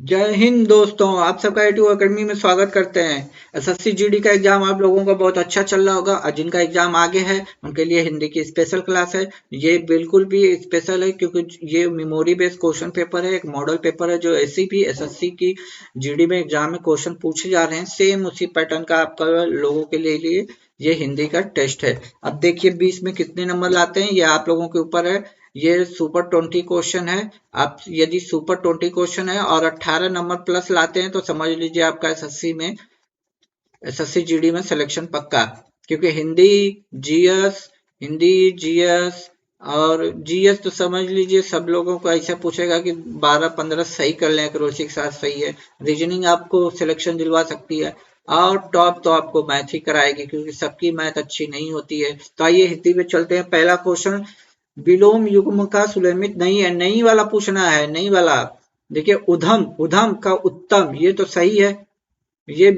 जय हिंद दोस्तों, आप सबका एटू अकेडमी में स्वागत करते हैं। एसएससी जीडी का एग्जाम आप लोगों का बहुत अच्छा चल रहा होगा और जिनका एग्जाम आगे है उनके लिए हिंदी की स्पेशल क्लास है। ये बिल्कुल भी स्पेशल है क्योंकि ये मेमोरी बेस्ड क्वेश्चन पेपर है, एक मॉडल पेपर है जो एससीपी एसएससी की जीडी में एग्जाम में क्वेश्चन पूछे जा रहे हैं। सेम उसी पैटर्न का आपका लोगों के लिए ये हिंदी का टेस्ट है। अब देखिए 20 में कितने नंबर लाते हैं ये आप लोगों के ऊपर है। ये सुपर 20 क्वेश्चन है। आप यदि सुपर 20 क्वेश्चन है और 18 नंबर प्लस लाते हैं तो समझ लीजिए आपका एसएससी जीडी में सिलेक्शन पक्का। क्योंकि हिंदी जीएस और जीएस तो समझ लीजिए सब लोगों को ऐसा पूछेगा कि 12-15 सही कर लें, क्रोशी के साथ सही है। रीजनिंग आपको सिलेक्शन दिलवा सकती है और टॉप तो आपको मैथ ही कराएगी क्योंकि सबकी मैथ अच्छी नहीं होती है। तो आइए हिंदी में चलते हैं। पहला क्वेश्चन, विलोम युग्म का सुलेमित नहीं है, नहीं वाला पूछना है, नहीं वाला। देखिए उधम, उधम का उत्तम, ये तो सही है। ये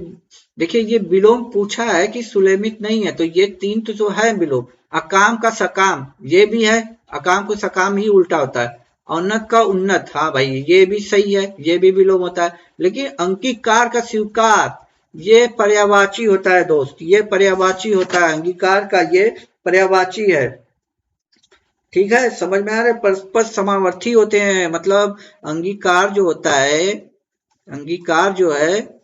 देखिए ये विलोम पूछा है कि सुलेमित नहीं है तो ये तीन तो जो है विलोम। अकाम का सकाम ये भी है, अकाम को सकाम ही उल्टा होता है। औन्नत का उन्नत, हाँ भाई ये भी सही है, ये भी विलोम होता है। लेकिन अंगीकार का स्वीकार ये पर्यायवाची होता है दोस्त, ये पर्यायवाची होता है। अंगीकार का ये पर्यायवाची है। ठीक है, समझ में आ रहा है। परस्पर समावर्ती होते हैं, मतलब अंगीकार जो होता है, अंगीकार जो है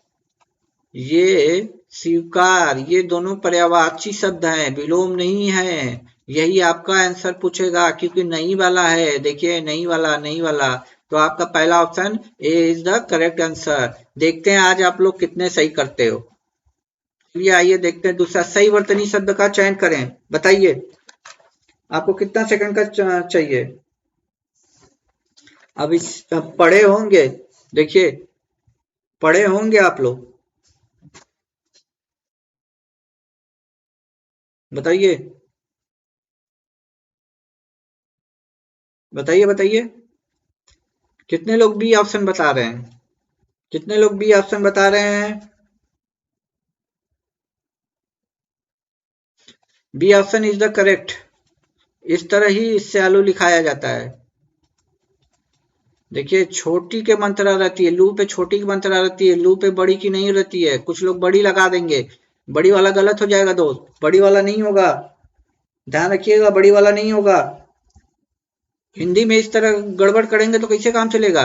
ये स्वीकार, ये दोनों पर्यायवाची शब्द हैं, विलोम नहीं है। यही आपका आंसर पूछेगा क्योंकि नहीं वाला है। देखिए नहीं वाला, नहीं वाला, तो आपका पहला option A is the correct answer. देखते हैं आज आप लोग कितने सही करते हो। चलिए आइए देखते हैं दूसरा, सही वर्तनी शब्द का चयन करें। बताइए आपको कितना सेकंड का चाहिए। अब पढ़े होंगे, देखिए पढ़े होंगे आप लोग, बताइए बताइए बताइए। कितने लोग बी ऑप्शन बता रहे हैं, कितने लोग बी ऑप्शन बता रहे हैं। B option is the correct. इस तरह ही इससे आलू लिखाया जाता है। देखिए छोटी के मंत्रा रहती है, लू पे छोटी की मंत्रा रहती है, लू पे बड़ी की नहीं रहती है। कुछ लोग बड़ी लगा देंगे, बड़ी वाला गलत हो जाएगा दोस्त, बड़ी वाला नहीं होगा, ध्यान रखिएगा, बड़ी वाला नहीं होगा। हिंदी में इस तरह गड़बड़ करेंगे तो कैसे काम चलेगा।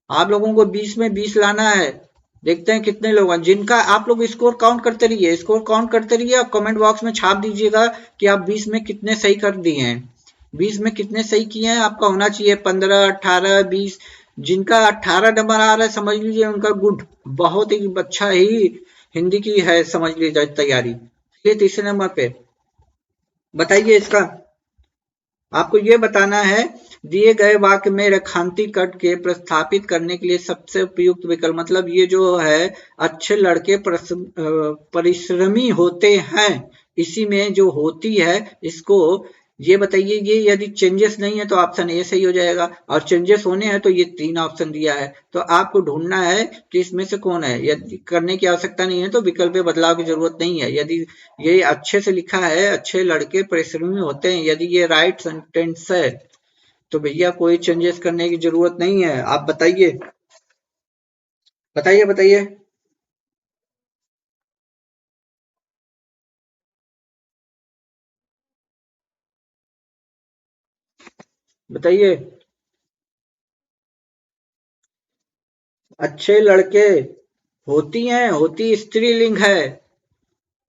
आप लोगों को 20 में 20 लाना है। देखते हैं कितने लोग हैं जिनका, आप लोग स्कोर काउंट करते रहिए, स्कोर काउंट करते रहिए और कमेंट बॉक्स में छाप दीजिएगा कि आप 20 में कितने सही कर दिए हैं। 20 में कितने सही किए हैं आपका होना चाहिए 15, 18, 20। जिनका 18 नंबर आ रहा है समझ लीजिए उनका गुड, बहुत ही अच्छा ही हिंदी की है समझ लीजिए तैयारी। ये तीसरे नंबर पे बताइए इसका, आपको ये बताना है दिए गए वाक्य में रेखांती कट के प्रस्थापित करने के लिए सबसे उपयुक्त विकल्प, मतलब ये जो है अच्छे लड़के परिश्रमी होते हैं, इसी में जो होती है इसको ये बताइए। ये यदि चेंजेस नहीं है तो ऑप्शन ए सही हो जाएगा और चेंजेस होने हैं तो ये तीन ऑप्शन दिया है। तो आपको ढूंढना है कि इसमें से कौन है। यदि करने की आवश्यकता नहीं है तो विकल्प में बदलाव की जरूरत नहीं है। यदि ये अच्छे से लिखा है अच्छे लड़के परिश्रमी होते हैं, यदि ये राइट सेंटेंस है तो भैया कोई चेंजेस करने की जरूरत नहीं है। आप बताइए बताइए बताइए। बताइए अच्छे लड़के, होती हैं, होती स्त्रीलिंग है,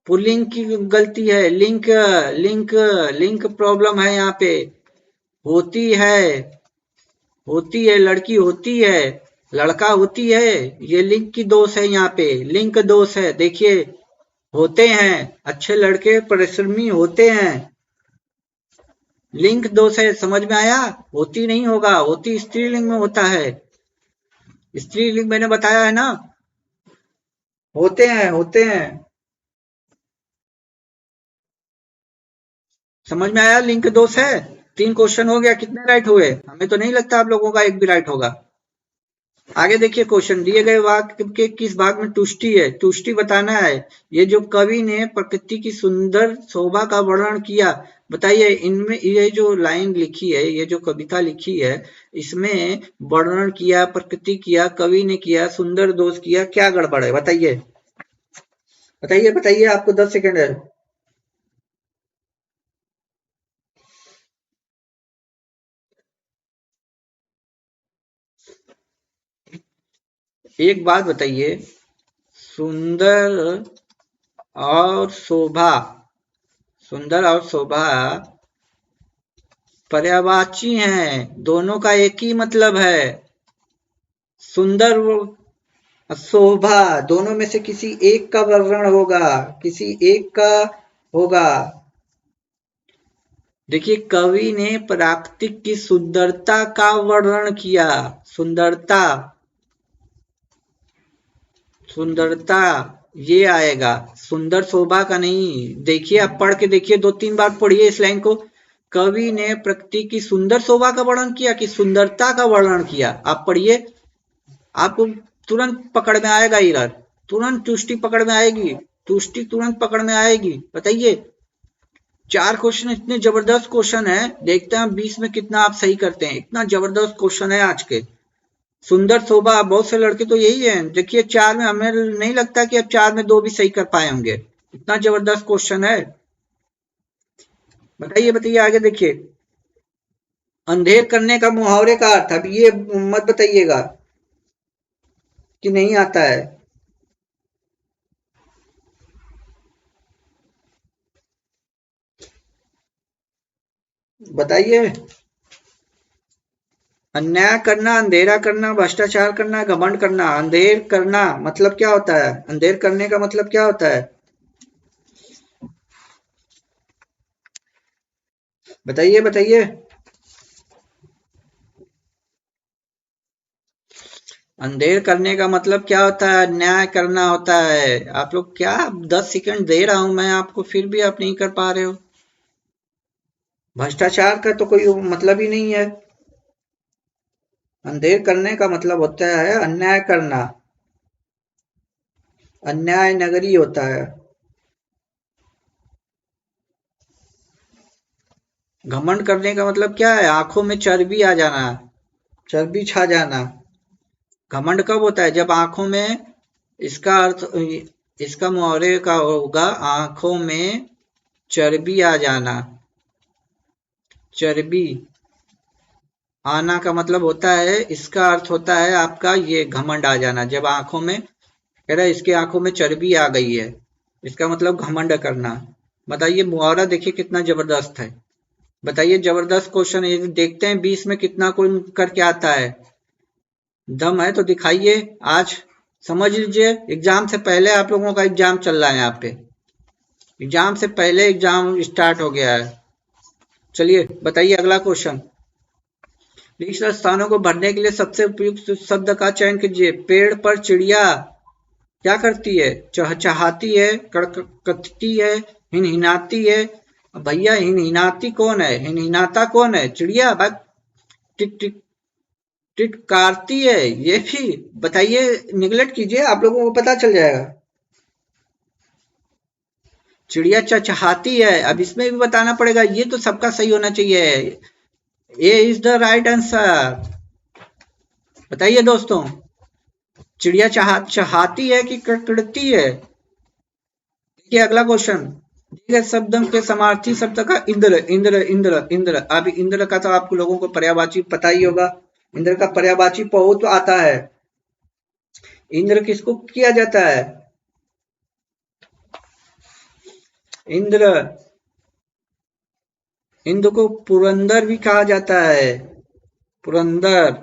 पुल्लिंग की गलती है, लिंक लिंक लिंक प्रॉब्लम है यहाँ पे। होती है, होती है, लड़की होती है, लड़का होती है, ये लिंक की दोष है, यहाँ पे लिंक दोष है। देखिए होते हैं, अच्छे लड़के परिश्रमी होते हैं, लिंक दोष है, समझ में आया। होती नहीं होगा, होती स्त्रीलिंग में होता है, स्त्रीलिंग मैंने बताया है ना। होते हैं, होते हैं, समझ में आया, लिंक दोष है। तीन क्वेश्चन हो गया, कितने राइट हुए, हमें तो नहीं लगता आप लोगों का एक भी राइट होगा। आगे देखिए क्वेश्चन, दिए गए वाक्य के किस भाग में तुष्टि है, तुष्टि बताना है। ये जो कवि ने प्रकृति की सुंदर शोभा का वर्णन किया, बताइए इनमें ये जो लाइन लिखी है, ये जो कविता लिखी है, इसमें वर्णन किया, प्रकृति किया, कवि ने किया, सुंदर दोष किया, क्या गड़बड़ है बताइए, बताइए बताइए, आपको 10 सेकंड है। एक बात बताइए, सुंदर और शोभा, सुंदर और शोभा पर्यायवाची हैं, दोनों का एक ही मतलब है। सुंदर शोभा दोनों में से किसी एक का वर्णन होगा, किसी एक का होगा। देखिए कवि ने प्राकृतिक की सुंदरता का वर्णन किया, सुंदरता, सुंदरता ये आएगा, सुंदर शोभा का नहीं। देखिए आप पढ़ के देखिए, 2-3 बार पढ़िए इस लाइन को। कवि ने प्रकृति की सुंदर शोभा का वर्णन किया कि सुंदरता का वर्णन किया, आप पढ़िए, आपको तुरंत पकड़ में आएगा इधर, तुरंत तुष्टि पकड़ में आएगी, तुष्टि तुरंत पकड़ में आएगी। बताइए, 4 क्वेश्चन इतने जबरदस्त क्वेश्चन है, देखते हैं 20 में कितना आप सही करते हैं। इतना जबरदस्त क्वेश्चन है आज के। सुंदर शोभा, बहुत से लड़के तो यही है, देखिए 4 में, हमें नहीं लगता कि अब 4 में 2 भी सही कर पाए होंगे, इतना जबरदस्त क्वेश्चन है। बताइए बताइए, आगे देखिए, अंधेर करने का मुहावरे का अर्थ, अब ये मत बताइएगा कि नहीं आता है। बताइए, अन्याय करना, अंधेरा करना, भ्रष्टाचार करना, घमंड करना। अंधेर करना मतलब क्या होता है, अंधेर करने का मतलब क्या होता है, बताइए बताइए। अंधेर करने का मतलब क्या होता है, अन्याय करना होता है। आप लोग क्या, 10 सेकंड दे रहा हूं मैं आपको, फिर भी आप नहीं कर पा रहे हो। भ्रष्टाचार का तो कोई मतलब ही नहीं है। अंधेर करने का मतलब होता है अन्याय करना, अन्याय नगरी होता है। घमंड करने का मतलब क्या है, आंखों में चर्बी आ जाना, चर्बी छा जाना। घमंड कब होता है, जब आंखों में, इसका अर्थ, इसका मुहावरे का होगा आंखों में चर्बी आ जाना। चर्बी आना का मतलब होता है, इसका अर्थ होता है आपका ये घमंड आ जाना। जब आंखों में, कह रहा है इसके आंखों में चर्बी आ गई है, इसका मतलब घमंड करना। बताइए मुहावरा देखिए कितना जबरदस्त है। बताइए, जबरदस्त क्वेश्चन है, देखते हैं 20 में कितना कोई करके आता है। दम है तो दिखाइए आज, समझ लीजिए एग्जाम से पहले आप लोगों का एग्जाम चल रहा है, यहाँ पे एग्जाम से पहले एग्जाम स्टार्ट हो गया है। चलिए बताइए अगला क्वेश्चन, रिक्त स्थानों को भरने के लिए सबसे उपयुक्त शब्द का चयन कीजिए। पेड़ पर चिड़िया क्या करती है, चहचहाती है, कड़कती है, हिनहिनाती है। भैया हिनहिनाती कौन है, हिनहिनाता कौन है, चिड़िया, बस टिक टिक टिटकारती है, ये भी बताइए, निगलेक्ट कीजिए, आप लोगों को पता चल जाएगा। चिड़िया चहचहाती है, अब इसमें भी बताना पड़ेगा, ये तो सबका सही होना चाहिए। ए इज द राइट आंसर। बताइए दोस्तों, चिड़िया चहाती है कि कड़कड़ती है। देखिए अगला क्वेश्चन, दिए गए शब्द के समार्थी शब्द का इंद्र, इंद्र इंद्र इंद्र। अब इंद्र का तो आपको लोगों को पर्यायवाची पता ही होगा, इंद्र का पर्यायवाची बहुत आता है। इंद्र किसको किया जाता है, इंद्र, इंद्र को पुरंदर भी कहा जाता है, पुरंदर,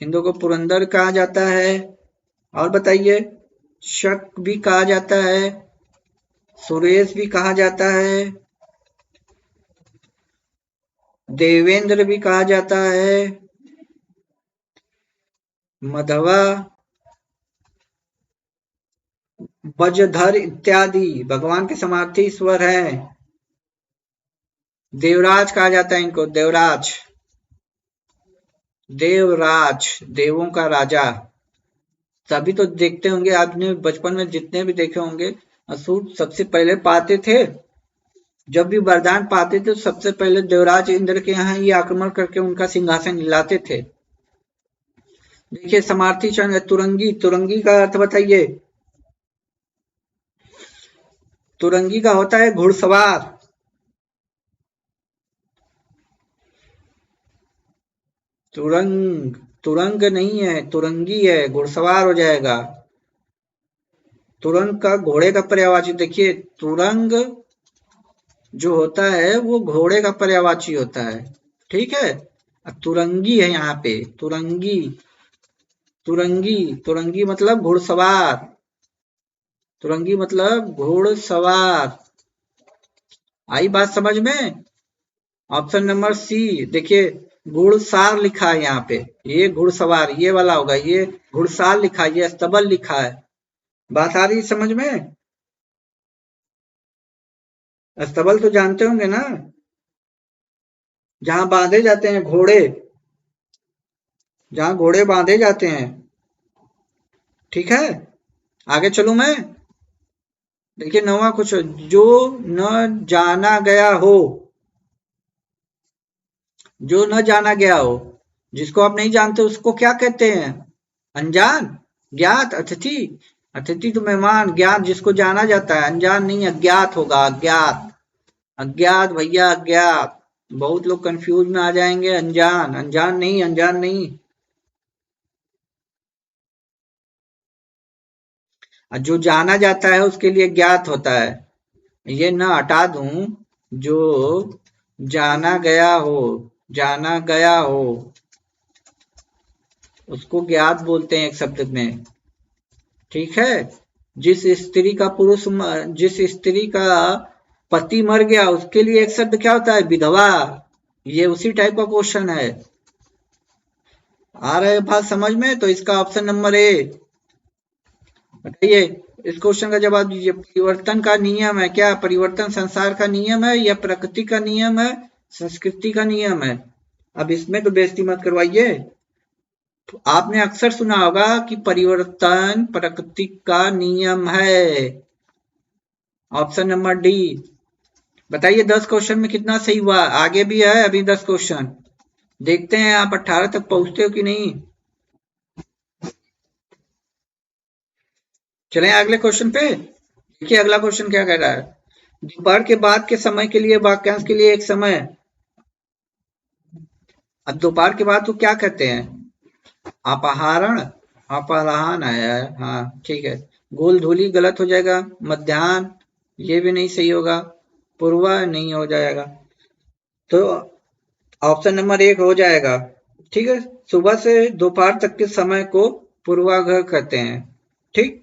इंद्र को पुरंदर कहा जाता है। और बताइए, शक भी कहा जाता है, सुरेश भी कहा जाता है, देवेंद्र भी कहा जाता है, मधवा, बजधर इत्यादि भगवान के समार्थी ईश्वर हैं। देवराज कहा जाता है इनको, देवराज, देवराज देवों का राजा। सभी तो देखते होंगे, आपने बचपन में जितने भी देखे होंगे, असुर सबसे पहले पाते थे, जब भी वरदान पाते थे तो सबसे पहले देवराज इंद्र के यहाँ ही आक्रमण करके उनका सिंहासन हिलाते थे। देखिए समार्थी क्षण है, तुरंगी, तुरंगी का अर्थ बताइए। तुरंगी का होता है घुड़सवार। तुरंग, तुरंग नहीं है, तुरंगी है, घुड़सवार हो जाएगा। तुरंग का घोड़े का पर्यायवाची देखिए, तुरंग जो होता है वो घोड़े का पर्यायवाची होता है, ठीक है। तुरंगी है यहाँ पे, तुरंगी, तुरंगी, तुरंगी मतलब घुड़सवार, तुरंगी मतलब घुड़सवार। आई बात समझ में? ऑप्शन नंबर सी, देखिए घुड़सार लिखा है यहाँ पे, ये घुड़सवार ये वाला होगा, ये घुड़सार लिखा है, ये स्तबल लिखा है। बात आ रही है समझ में? स्तबल तो जानते होंगे ना, जहां बांधे जाते हैं घोड़े, जहां घोड़े बांधे जाते हैं, ठीक है। आगे चलूं मैं? देखिए नौवां क्वेश्चन, जो न जाना गया हो, जो न जाना गया हो, जिसको आप नहीं जानते उसको क्या कहते हैं? अनजान, ज्ञात, अतिथि। अतिथि तो मेहमान, ज्ञात जिसको जाना जाता है, अनजान नहीं, अज्ञात होगा, अज्ञात। अज्ञात भैया, अज्ञात। बहुत लोग कंफ्यूज में आ जाएंगे, अनजान, अनजान नहीं, अनजान नहीं। और जो जाना जाता है उसके लिए ज्ञात होता है, ये न हटा दूं, जो जाना गया हो, जाना गया हो, उसको ज्ञात बोलते हैं एक शब्द में, ठीक है। जिस स्त्री का जिस स्त्री का पति मर गया उसके लिए एक शब्द क्या होता है? विधवा। ये उसी टाइप का क्वेश्चन है। आ रहा है बात समझ में? तो इसका ऑप्शन नंबर ए, बताइए इस क्वेश्चन का जवाब दीजिए। परिवर्तन का नियम है क्या? परिवर्तन संसार का नियम है या प्रकृति का नियम है, संस्कृति का नियम है? अब इसमें तो बेइज्जती मत करवाइए। तो आपने अक्सर सुना होगा कि परिवर्तन प्रकृति का नियम है। Option number D. बताइए 10 क्वेश्चन में कितना सही हुआ? आगे भी है अभी 10 क्वेश्चन, देखते हैं आप 18 तक पहुंचते हो कि नहीं। चलें अगले क्वेश्चन पे। देखिए अगला क्वेश्चन क्या कह रहा है, दोपहर के बाद के समय के लिए वाक्यांश के लिए एक समय। अब दोपहर के बाद तो क्या कहते हैं? अपहरण, अपराह्न है, हाँ ठीक है। गोलधूली गलत हो जाएगा, मध्याह्न ये भी नहीं सही होगा, पूर्वा नहीं हो जाएगा, तो ऑप्शन नंबर एक हो जाएगा, ठीक है। सुबह से दोपहर तक के समय को पूर्वाग्रह कहते हैं, ठीक।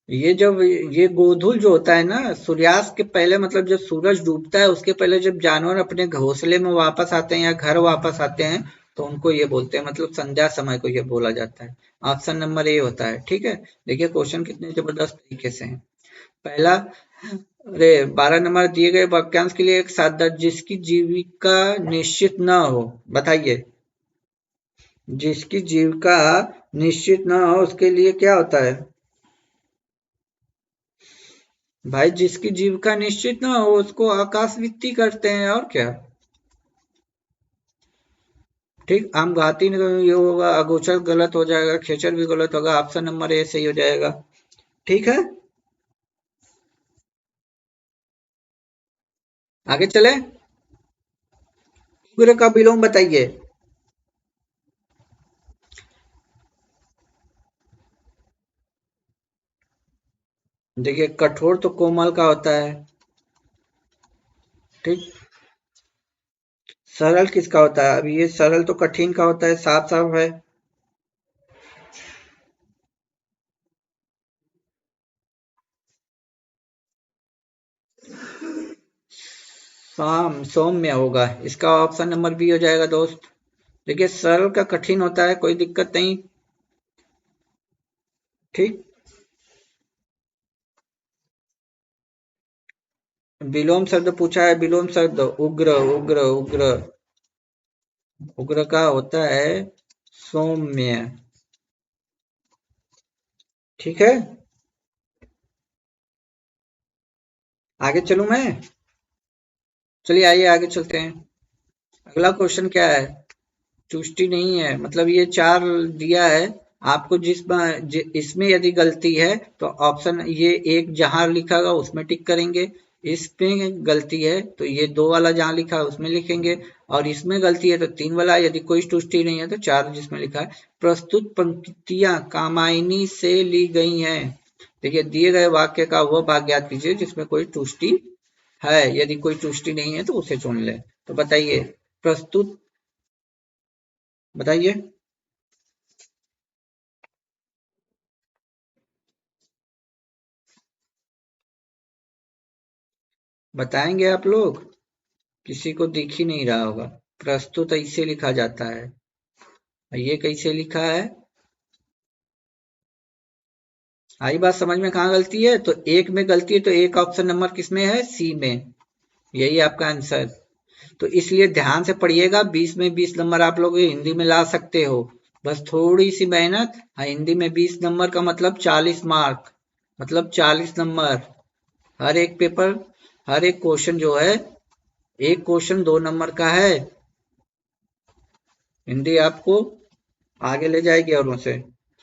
ये जब ये गोधूल जो होता है ना, सूर्यास्त के पहले, मतलब जब सूरज डूबता है उसके पहले जब जानवर अपने घोंसले में वापस आते हैं या घर वापस आते हैं, तो उनको ये बोलते हैं, मतलब संध्या समय को ये बोला जाता है। ऑप्शन नंबर ए होता है, ठीक है। देखिए क्वेश्चन कितने जबरदस्त तरीके से हैं। पहला, अरे 12 नंबर दिए गए वाक्यांश के लिए एक साधा, जिसकी जीविका निश्चित न हो, बताइए। जिसकी जीविका निश्चित न हो उसके लिए क्या होता है? भाई जिसकी जीविका निश्चित ना हो उसको आकाशवृत्ति करते हैं, और क्या। ठीक, आम घाती ये होगा, अगोचर गलत हो जाएगा, खेचर भी गलत होगा, ऑप्शन नंबर ए सही हो जाएगा, ठीक है। आगे चले, उग्र का विलोम बताइए। देखिए कठोर तो कोमल का होता है, ठीक। सरल किसका होता है? अब ये सरल तो कठिन का होता है, साफ साफ है। सौम्य होगा, इसका ऑप्शन नंबर बी हो जाएगा दोस्त। देखिए सरल का कठिन होता है, कोई दिक्कत नहीं, ठीक। विलोम शब्द पूछा है, विलोम शब्द उग्र, उग्र, उग्र, उग्र का होता है सौम्य। ठीक है, आगे चलूं मैं? चलिए आइए आगे चलते हैं। अगला क्वेश्चन क्या है? तुष्टि नहीं है, मतलब ये चार दिया है आपको, इसमें यदि गलती है तो ऑप्शन ये एक जहां लिखा होगा उसमें टिक करेंगे, इसमें गलती है तो ये दो वाला जहां लिखा है उसमें लिखेंगे, और इसमें गलती है तो तीन वाला, यदि कोई तुष्टि नहीं है तो चार जिसमें लिखा है। प्रस्तुत पंक्तियां कामायनी से ली गई हैं। देखिए दिए गए वाक्य का वह भाग याद कीजिए जिसमें कोई तुष्टि है, यदि कोई तुष्टि नहीं है तो उसे चुन ले। तो बताइए, प्रस्तुत, बताइए। बताएंगे आप लोग? किसी को दिख ही नहीं रहा होगा। प्रस्तुत ऐसे लिखा जाता है, ये कैसे लिखा है? आई बात समझ में? कहाँ गलती है? तो एक में गलती है, तो एक ऑप्शन नंबर किसमें है? सी में। यही आपका आंसर। तो इसलिए ध्यान से पढ़िएगा, 20 में 20 नंबर आप लोग हिंदी में ला सकते हो, बस थोड़ी सी मेहनत। हाँ, हिंदी में 20 नंबर का मतलब 40 मार्क, मतलब 40 नंबर हर एक पेपर, हर एक क्वेश्चन जो है, एक क्वेश्चन 2 नंबर का है। हिंदी आपको आगे ले जाएगी और उनसे।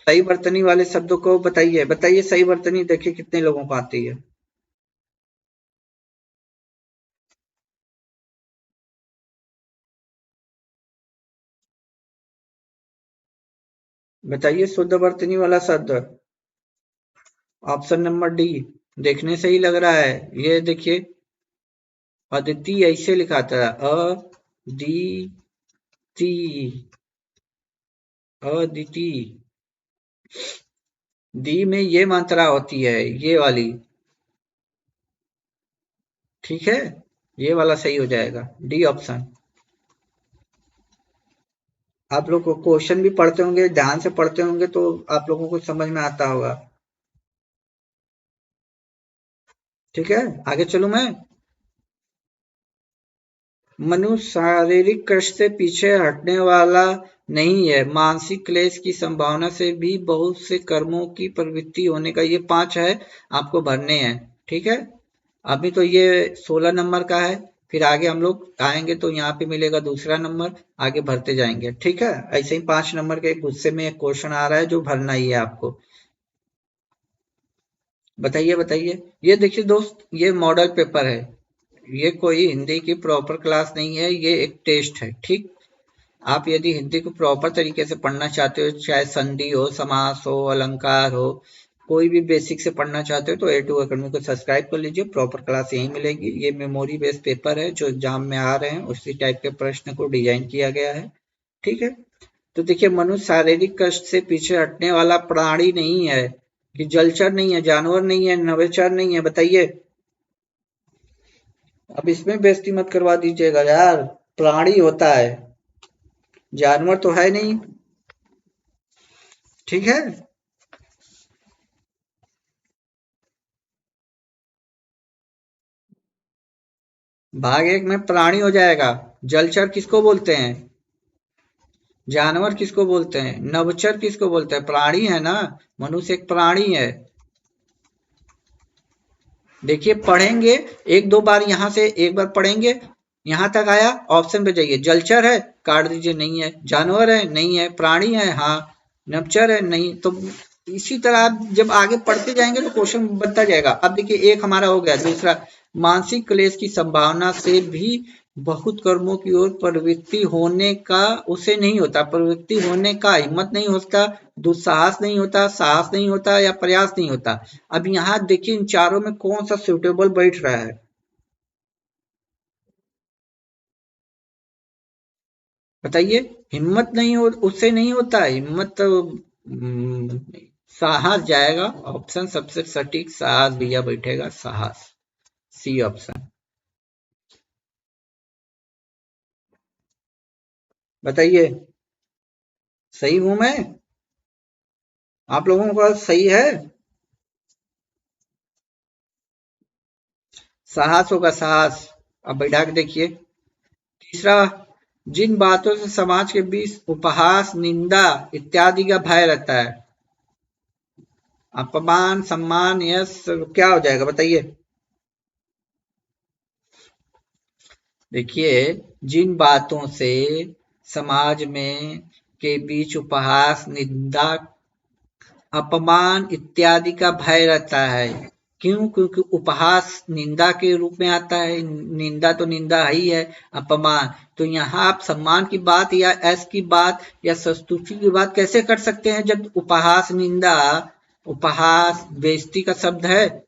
सही वर्तनी वाले शब्दों को बताइए, बताइए सही वर्तनी देखिए कितने लोगों को आती है। बताइए शुद्ध वर्तनी वाला शब्द। Option number D. देखने से ही लग रहा है, ये देखिए, अदिति ऐसे लिखा था, दी ती, अदिति। दी में ये मात्रा होती है, ये वाली। ठीक है, ये वाला सही हो जाएगा, डी ऑप्शन। आप लोग को क्वेश्चन भी पढ़ते होंगे, ध्यान से पढ़ते होंगे तो आप लोगों को समझ में आता होगा। ठीक है, आगे चलूं मैं? मनुष्य शारीरिक कष्ट से पीछे हटने वाला नहीं है, मानसिक क्लेश की संभावना से भी बहुत से कर्मों की प्रवृत्ति होने का, ये 5 है, आपको भरने हैं। ठीक है, अभी तो ये 16 नंबर का है, फिर आगे हम लोग आएंगे तो यहाँ पे मिलेगा दूसरा नंबर, आगे भरते जाएंगे। ठीक है, ऐसे ही 5 नंबर के एक गुस्से में एक क्वेश्चन आ रहा है जो भरना ही है आपको। बताइए बताइए। ये देखिए दोस्त, ये मॉडल पेपर है, ये कोई हिंदी की प्रॉपर क्लास नहीं है, ये एक टेस्ट है। ठीक, आप यदि हिंदी को प्रॉपर तरीके से पढ़ना चाहते हो, चाहे संधि हो, समास हो, अलंकार हो, कोई भी बेसिक से पढ़ना चाहते हो तो A2 अकेडमी को सब्सक्राइब कर लीजिए, प्रॉपर क्लास यहीं मिलेगी। ये मेमोरी बेस्ड पेपर है जो एग्जाम में आ रहे हैं, उसी टाइप के प्रश्न को डिजाइन किया गया है। ठीक है, तो देखिए, मनुष्य शारीरिक कष्ट से पीछे हटने वाला प्राणी नहीं है, कि जलचर नहीं है, जानवर नहीं है, नभोचर नहीं है। बताइए, अब इसमें बेइज्जती मत करवा दीजिएगा यार, प्राणी होता है, जानवर तो है नहीं। ठीक है, भाग एक में प्राणी हो जाएगा। जलचर किसको बोलते हैं? जानवर किसको बोलते हैं? नभचर किसको बोलते हैं? प्राणी है ना, मनुष्य एक प्राणी है। देखिए पढ़ेंगे, एक दो बार यहाँ से एक बार पढ़ेंगे, यहाँ तक आया, ऑप्शन पे जाइए। जलचर है, काट दीजिए, नहीं है। जानवर है, नहीं है। प्राणी है, हाँ। नभचर है, नहीं। तो इसी तरह आप जब आगे पढ़ते जाएंगे तो क्वेश्चन बनता जाएगा। अब देखिए, एक हमारा हो गया, दूसरा, मानसिक क्लेश की संभावना से भी बहुत कर्मों की ओर प्रवृत्ति होने का, उसे नहीं होता, प्रवृत्ति होने का हिम्मत नहीं होता, दुस्साहस नहीं होता, साहस नहीं होता, या प्रयास नहीं होता। अब यहाँ देखिए, इन चारों में कौन सा सुटेबल बैठ रहा है? बताइए। हिम्मत नहीं हो, उससे नहीं होता हिम्मत तो, साहस जाएगा, ऑप्शन सबसे सटीक, साहस भैया बैठेगा, साहस, सी ऑप्शन। बताइए, सही हूं मैं? आप लोगों का सही है? साहस होगा, साहस। अब बैठा के देखिए। तीसरा, जिन बातों से समाज के बीच उपहास, निंदा इत्यादि का भय रहता है। अपमान, सम्मान, यश क्या हो जाएगा बताइए। देखिए, जिन बातों से समाज में के बीच उपहास, निंदा, अपमान इत्यादि का भय रहता है। क्यों? क्योंकि उपहास निंदा के रूप में आता है, निंदा तो निंदा ही है, अपमान तो यहाँ आप सम्मान की बात या ऐश की बात या संतुष्टि की बात कैसे कर सकते हैं जब उपहास, निंदा, उपहास बेइज्जती का शब्द है।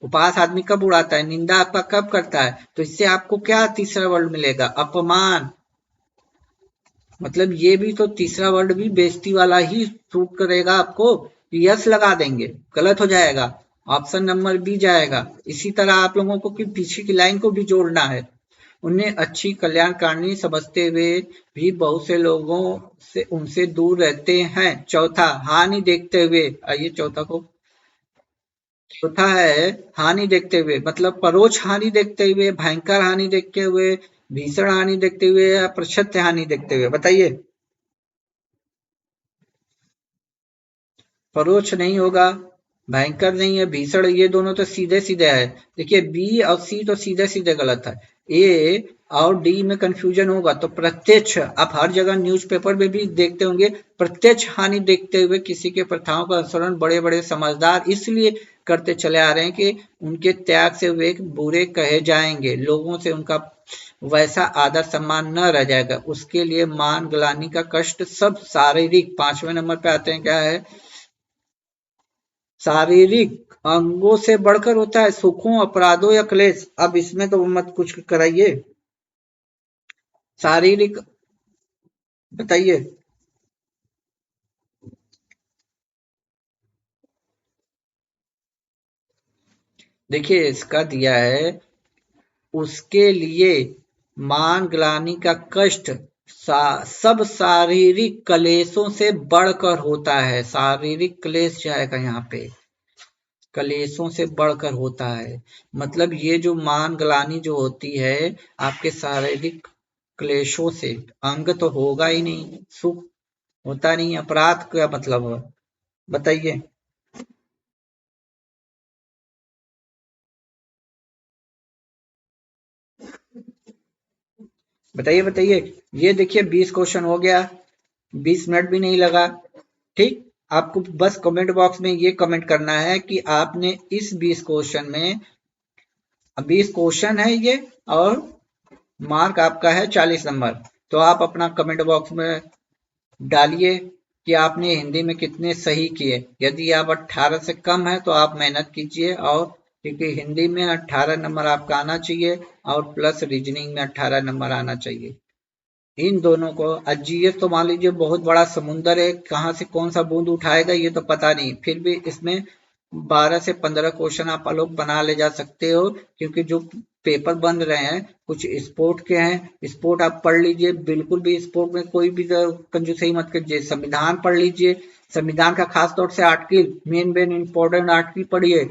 उपहास आदमी कब उड़ाता है, निंदा आपका कब करता है, तो इससे आपको क्या तीसरा वर्ड मिलेगा, अपमान। मतलब ये भी तो तीसरा वर्ड भी बेइज्जती वाला ही सूट करेगा आपको, यस लगा देंगे, गलत हो जाएगा, ऑप्शन नंबर बी जाएगा। इसी तरह आप लोगों को कि पीछे की लाइन को भी जोड़ना है। उन्हें अच्छी कल्याणकारिणी समझते हुए भी बहुत से लोगों से उनसे दूर रहते हैं। चौथा, हानि देखते हुए, आइए चौथा है हानि देखते हुए, मतलब परोक्ष हानि देखते हुए, भयंकर हानि देखते हुए, भीषण हानि देखते हुए या प्रत्यक्ष हानि देखते हुए, बताइए। परोक्ष नहीं होगा, भयंकर नहीं है, भीषण, ये दोनों तो सीधे सीधे है। देखिए बी और सी तो सीधे सीधे गलत है, ए और डी में कंफ्यूजन होगा तो प्रत्यक्ष। आप हर जगह न्यूज़पेपर में भी देखते होंगे, प्रत्यक्ष हानि देखते हुए किसी के प्रथाओं का अनुसरण बड़े बड़े समझदार इसलिए करते चले आ रहे हैं कि उनके त्याग से वे बुरे कहे जाएंगे, लोगों से उनका वैसा आदर सम्मान न रह जाएगा, उसके लिए मान ग्लानि का कष्ट सब शारीरिक। 5वें नंबर पे आते हैं, क्या है, शारीरिक अंगों से बढ़कर होता है, सुखों, अपराधों या क्लेश। अब इसमें तो मत कुछ कराइए, शारीरिक बताइए। देखिए इसका दिया है, उसके लिए मान ग्लानि का कष्ट सब शारीरिक क्लेशों से बढ़कर होता है। शारीरिक क्लेश जाएगा यहाँ पे, क्लेशों से बढ़कर होता है। मतलब ये जो मान ग्लानि जो होती है आपके शारीरिक क्लेशों से, अंग तो होगा ही नहीं, सुख होता नहीं, अपराध का मतलब है, बताइए। बताइए बताइए। ये देखिए 20 क्वेश्चन हो गया, 20 मिनट भी नहीं लगा। ठीक, आपको बस कमेंट बॉक्स में ये कमेंट करना है कि आपने इस 20 क्वेश्चन में, 20 क्वेश्चन है ये और मार्क आपका है 40 नंबर, तो आप अपना कमेंट बॉक्स में डालिए कि आपने हिंदी में कितने सही किए। यदि आप 18 से कम है तो आप मेहनत कीजिए, और क्योंकि हिंदी में 18 नंबर आपका आना चाहिए और प्लस रीजनिंग में 18 नंबर आना चाहिए। इन दोनों को, जीएस तो मान लीजिए बहुत बड़ा समुंदर है, कहाँ से कौन सा बूंद उठाएगा ये तो पता नहीं, फिर भी इसमें 12 से 15 क्वेश्चन आप लोग बना ले जा सकते हो, क्योंकि जो पेपर बन रहे हैं कुछ स्पोर्ट के हैं, स्पोर्ट आप पढ़ लीजिए, बिल्कुल भी स्पोर्ट में कोई भी कंजूसई मत कीजिए। संविधान पढ़ लीजिए, संविधान का खास तौर से article, main main important article पढ़िए।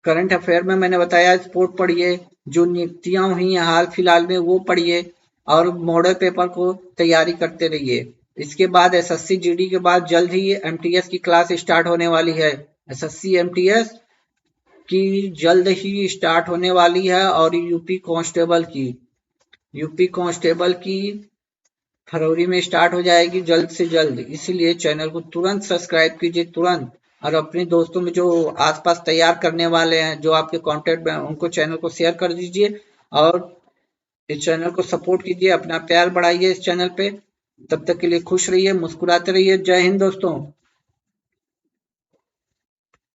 करंट अफेयर में मैंने बताया स्पोर्ट पढ़िए, जो नियुक्तियां हुई हैं हाल फिलहाल में वो पढ़िए, और मॉडल पेपर को तैयारी करते रहिए। इसके बाद एसएससी जीडी के बाद जल्द ही एमटीएस की क्लास स्टार्ट होने वाली है। एसएससी एमटीएस की जल्द ही स्टार्ट होने वाली है, और यूपी कांस्टेबल की फरवरी में स्टार्ट हो जाएगी जल्द से जल्द। इसलिए चैनल को तुरंत सब्सक्राइब कीजिए, तुरंत, और अपने दोस्तों में जो आसपास तैयार करने वाले हैं, जो आपके कांटेक्ट में, उनको चैनल को शेयर कर दीजिए, और इस चैनल को सपोर्ट कीजिए, अपना प्यार बढ़ाइए इस चैनल पे। तब तक के लिए खुश रहिए, मुस्कुराते रहिए। जय हिंद दोस्तों।